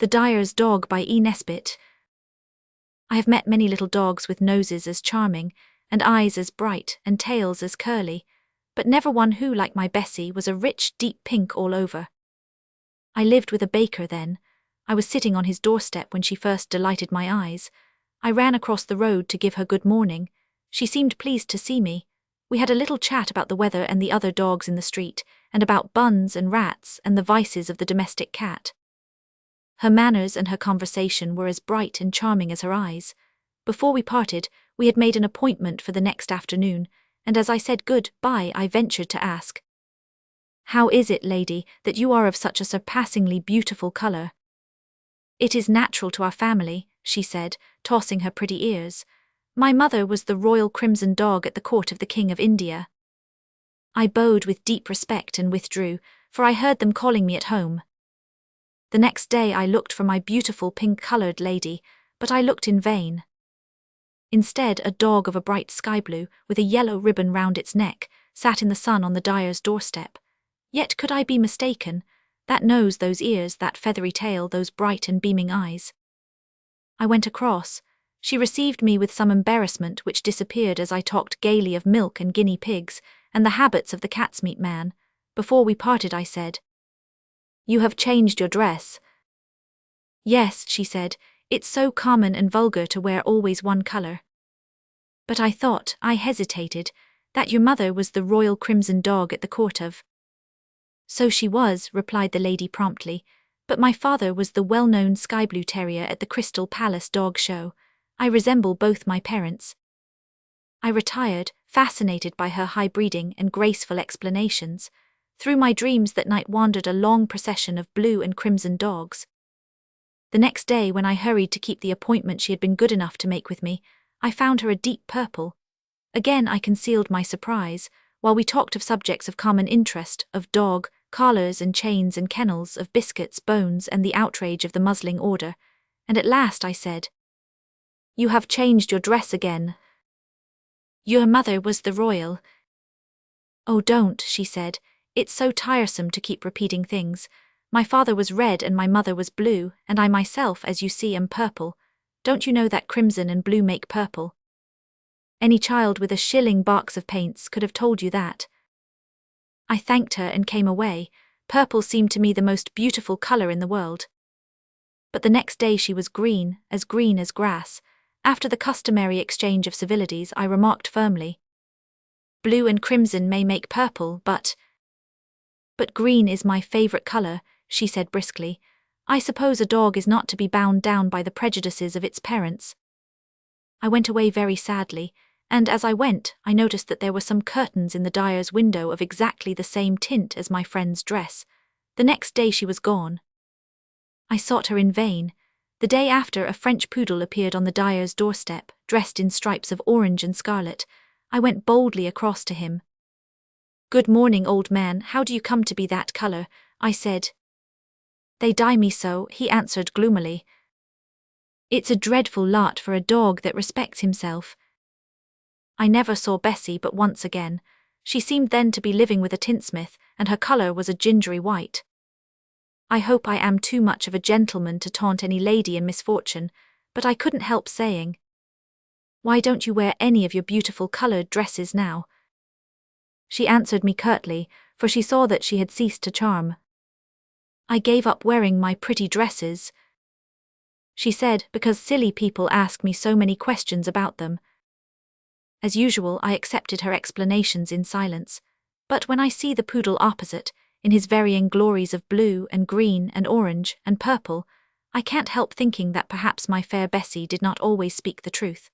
The Dyers Dog by E Nesbit. I have met many little dogs with noses as charming, and eyes as bright, and tails as curly, but never one who, like my Bessie, was a rich, deep pink all over. I lived with a baker then. I was sitting on his doorstep when she first delighted my eyes. I ran across the road to give her good morning. She seemed pleased to see me. We had a little chat about the weather and the other dogs in the street, and about buns and rats and the vices of the domestic cat. Her manners and her conversation were as bright and charming as her eyes. Before we parted, we had made an appointment for the next afternoon, and as I said good-bye, I ventured to ask, "How is it, lady, that you are of such a surpassingly beautiful colour?" "It is natural to our family," she said, tossing her pretty ears. "My mother was the royal crimson dog at the court of the King of India." I bowed with deep respect and withdrew, for I heard them calling me at home. The next day I looked for my beautiful pink-coloured lady, but I looked in vain. Instead, a dog of a bright sky blue, with a yellow ribbon round its neck, sat in the sun on the Dyer's doorstep. Yet could I be mistaken? That nose, those ears, that feathery tail, those bright and beaming eyes. I went across. She received me with some embarrassment which disappeared as I talked gaily of milk and guinea pigs, and the habits of the cat's meat man. Before we parted I said, "You have changed your dress." "Yes," she said, "it's so common and vulgar to wear always one colour." "But I thought," I hesitated, "that your mother was the royal crimson dog at the court of—" "So she was," replied the lady promptly, "but my father was the well-known sky blue terrier at the Crystal Palace Dog Show. I resemble both my parents." I retired, fascinated by her high breeding and graceful explanations. Through my dreams that night wandered a long procession of blue and crimson dogs. The next day, when I hurried to keep the appointment she had been good enough to make with me, I found her a deep purple. Again I concealed my surprise, while we talked of subjects of common interest, of dog, collars and chains and kennels, of biscuits, bones, and the outrage of the muzzling order, and at last I said, "You have changed your dress again. Your mother was the royal—" "Oh, don't," she said. "It's so tiresome to keep repeating things. My father was red and my mother was blue, and I myself, as you see, am purple. Don't you know that crimson and blue make purple? Any child with a shilling box of paints could have told you that." I thanked her and came away. Purple seemed to me the most beautiful colour in the world. But the next day she was green as grass. After the customary exchange of civilities, I remarked firmly, "Blue and crimson may make purple, but—" "But green is my favourite colour," she said briskly. "I suppose a dog is not to be bound down by the prejudices of its parents." I went away very sadly, and as I went, I noticed that there were some curtains in the dyer's window of exactly the same tint as my friend's dress. The next day she was gone. I sought her in vain. The day after, a French poodle appeared on the dyer's doorstep, dressed in stripes of orange and scarlet. I went boldly across to him. "Good morning, old man, how do you come to be that colour?" I said. "They dye me so," he answered gloomily. "It's a dreadful lot for a dog that respects himself." I never saw Bessie but once again. She seemed then to be living with a tinsmith, and her colour was a gingery white. I hope I am too much of a gentleman to taunt any lady in misfortune, but I couldn't help saying, "Why don't you wear any of your beautiful coloured dresses now?" She answered me curtly, for she saw that she had ceased to charm. "I gave up wearing my pretty dresses," she said, "because silly people ask me so many questions about them." As usual, I accepted her explanations in silence, but when I see the poodle opposite, in his varying glories of blue and green and orange and purple, I can't help thinking that perhaps my fair Bessie did not always speak the truth.